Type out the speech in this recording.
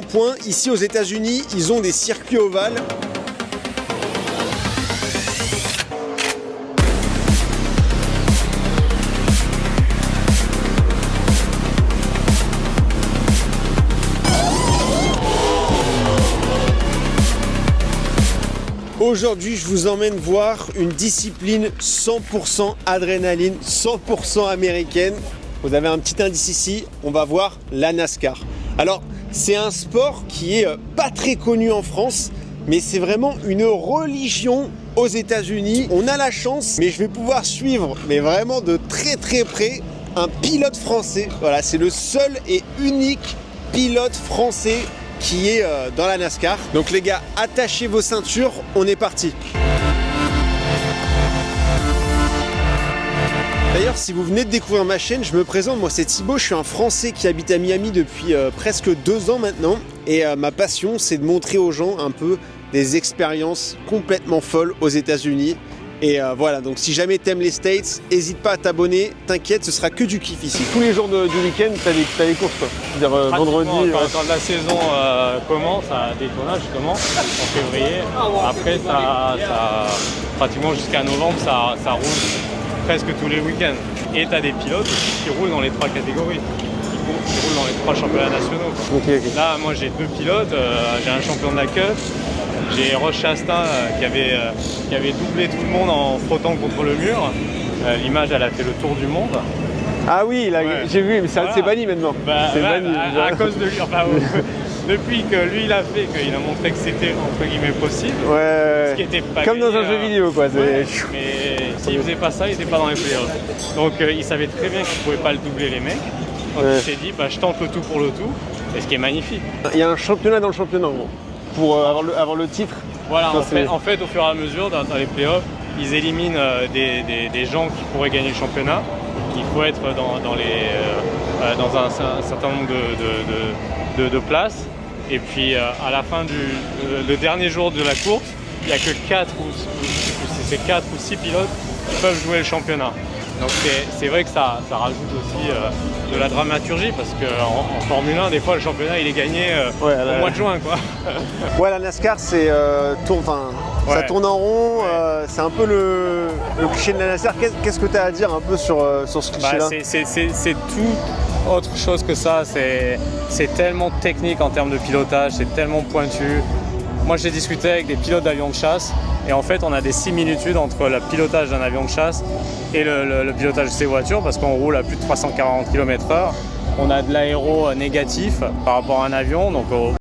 Point, ici aux États-Unis, ils ont des circuits ovales. Aujourd'hui, je vous emmène voir une discipline 100% adrénaline, 100% américaine. Vous avez un petit indice ici, on va voir la NASCAR. Alors, c'est un sport qui est pas très connu en France, mais c'est vraiment une religion aux États-Unis. On a la chance, mais je vais pouvoir suivre, mais vraiment de très très près, un pilote français. Voilà, c'est le seul et unique pilote français qui est dans la NASCAR. Donc les gars, attachez vos ceintures, on est parti. D'ailleurs, si vous venez de découvrir ma chaîne, je me présente, moi c'est Thibaut, je suis un Français qui habite à Miami depuis presque 2 ans maintenant. Et ma passion, c'est de montrer aux gens un peu des expériences complètement folles aux États-Unis. Et voilà, donc si jamais t'aimes les States, n'hésite pas à t'abonner, t'inquiète, ce sera que du kiff ici. Tous les jours du week-end, t'as des courses quoi. C'est-à-dire vendredi. Quand la saison commence, à Daytona justement, en février, après pratiquement jusqu'à novembre, ça roule presque tous les week-ends. Et t'as des pilotes aussi qui roulent dans les 3 catégories, qui roulent dans les 3 championnats nationaux. Okay. Là, moi j'ai 2 pilotes, j'ai un champion de la Cup. J'ai Roche Chastain qui avait doublé tout le monde en frottant contre le mur. L'image, elle a fait le tour du monde. Ah oui, là, ouais. J'ai vu, mais c'est voilà. Banni maintenant. C'est banni. À cause de lui, enfin, depuis que lui il a fait, qu'il a montré que c'était entre guillemets possible. Ouais. Ce qui était pas comme gagné, dans un jeu vidéo, quoi. Ouais, mais s'il faisait pas ça, il n'était pas dans les playoffs. Donc il savait très bien qu'il ne pouvait pas le doubler les mecs. Donc il s'est dit, bah, je tente le tout pour le tout. Et ce qui est magnifique. Il y a un championnat dans le championnat, en gros. Pour avoir le titre. Voilà, en fait, au fur et à mesure, dans les playoffs, ils éliminent des gens qui pourraient gagner le championnat. Il faut être dans un certain nombre de places. Et puis, à la fin le dernier jour de la course, il n'y a que 4 ou 6 pilotes qui peuvent jouer le championnat. Donc c'est vrai que ça rajoute aussi de la dramaturgie parce qu'en Formule 1, des fois, le championnat il est gagné au mois de juin, quoi. Ouais, la NASCAR, c'est ça tourne en rond, c'est un peu le cliché de la NASCAR. Qu'est-ce que tu as à dire un peu sur ce cliché-là? C'est tout autre chose que ça. C'est tellement technique en termes de pilotage, c'est tellement pointu. Moi, j'ai discuté avec des pilotes d'avions de chasse et en fait, on a des similitudes entre le pilotage d'un avion de chasse et le pilotage de ces voitures parce qu'on roule à plus de 340 km/h. On a de l'aéro négatif par rapport à un avion, donc